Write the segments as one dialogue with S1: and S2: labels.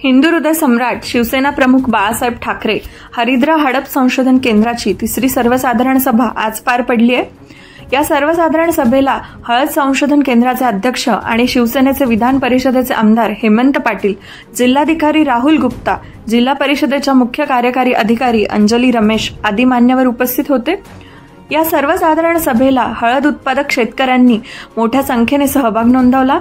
S1: हिंदू हृदय सम्राट शिवसेना प्रमुख बाळासाहेब ठाकरे हरिद्रा हडप संशोधन केंद्राची तिसरी सर्वसाधारण सभा आज पार पडली आहे। या सर्वसाधारण सभेला हळद संशोधन केंद्राचे अध्यक्ष आणि शिवसेनेचे विधान परिषदेचे आमदार हेमंत पाटील, जिल्हाधिकारी राहुल गुप्ता, जिल्हा परिषदेच्या मुख्य कार्यकारी अधिकारी अंजली रमेश आदी मान्यवर उपस्थित होते। या सर्वसाधारण सभेला हळद उत्पादक शेतकऱ्यांनी मोठ्या संख्येने सहभाग नोंदवला।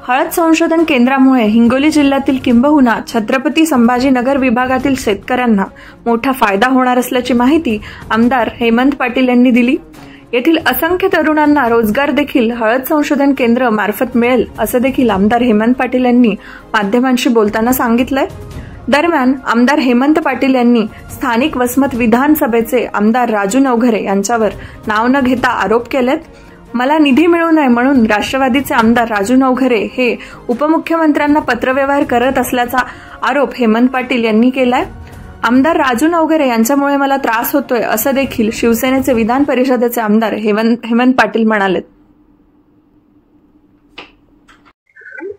S1: हळद संशोधन केंद्रामुळे हिंगोली जिल्ह्यातील किंबहुना छत्रपती संभाजीनगर विभागातील शेतकऱ्यांना मोठा फायदा होणार असल्याची माहिती आमदार हेमंत पाटील यांनी दिली। येथील असंख्य तरुणांना रोजगार देखील हळद संशोधन केंद्र मार्फत मिळेल असे देखील आमदार हेमंत पाटील यांनी माध्यमांशी बोलताना सांगितलंय। दरम्यान आमदार हेमंत पाटील यांनी स्थानिक वसमत विधानसभेचे आमदार राजू नवघरे यांच्यावर नाव न घेता आरोप केलेत। मला निधी मिळू नये म्हणून राष्ट्रवादीचे आमदार राजू नवघरे हे उपमुख्यमंत्र्यांना पत्रव्यवहार करत असल्याचा आरोप हेमंत पाटील यांनी केलाय। आमदार राजू नवघरे यांच्यामुळे मला त्रास होतोय असं देखील शिवसेनेचे विधान परिषदेचे आमदार हेमंत पाटील म्हणाले।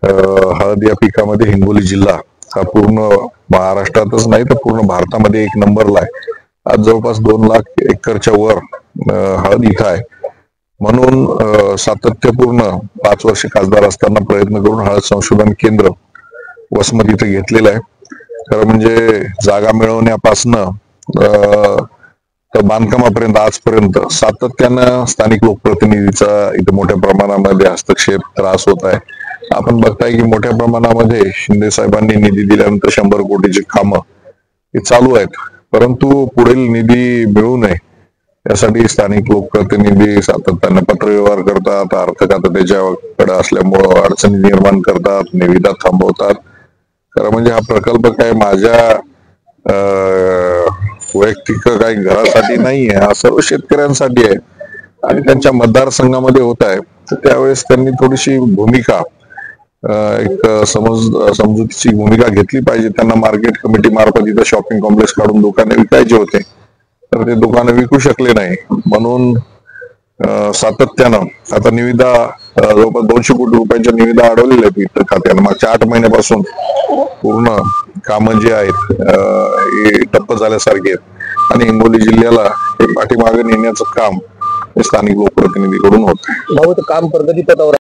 S2: हळद या पिकामध्ये हिंगोली जिल्हा हा पूर्ण महाराष्ट्रातच नाही तर पूर्ण भारतामध्ये एक नंबरला आहे। आज जवळपास 2 लाख एकरच्या वर हळद इथं आहे। म्हणून सातत्यपूर्ण 5 वर्ष खासदार असताना प्रयत्न करून हळद संशोधन केंद्र वसमत इथे घेतलेलं आहे। खरं म्हणजे जागा मिळवण्यापासून तर बांधकामापर्यंत आजपर्यंत सातत्यानं स्थानिक लोकप्रतिनिधीचा इथे मोठ्या प्रमाणामध्ये हस्तक्षेप त्रास होत आहे। आपण बघताय की मोठ्या प्रमाणामध्ये शिंदे साहेबांनी निधी दिल्यानंतर 100 कोटीची कामं हे चालू आहेत, परंतु पुढील निधी मिळू नये यासाठी स्थानिक लोकप्रतिनिधी सातत्याने पत्रव्यवहार करतात, अर्थ खातं त्याच्याकडे असल्यामुळं अडचणी निर्माण करतात, निविदा थांबवतात। खरं म्हणजे हा प्रकल्प काय माझ्या वैयक्तिक काही घरासाठी नाहीये, हा सर्व शेतकऱ्यांसाठी आहे आणि त्यांच्या मतदारसंघामध्ये होत आहे। तर त्यावेळेस त्यांनी थोडीशी भूमिका एक समजुतीची भूमिका घेतली पाहिजे। त्यांना मार्केट कमिटी मार्फत इथं शॉपिंग कॉम्प्लेक्स काढून दुकाने विकायचे होते, तर ते दुकानं विकू शकले नाही। म्हणून सातत्यानं आता निविदा जवळपास 200 कोटी रुपयांच्या निविदा अडवलेल्या आहेत वित्त खात्यानं। मागच्या 8 महिन्यापासून पूर्ण कामं जी आहेत हे ठप्प झाल्यासारखी आहेत आणि हिंगोली जिल्ह्याला हे पाठीमागे नेण्याचं काम हे स्थानिक लोकप्रतिनिधीकडून होत आहे।
S3: काम प्रगतीपथावर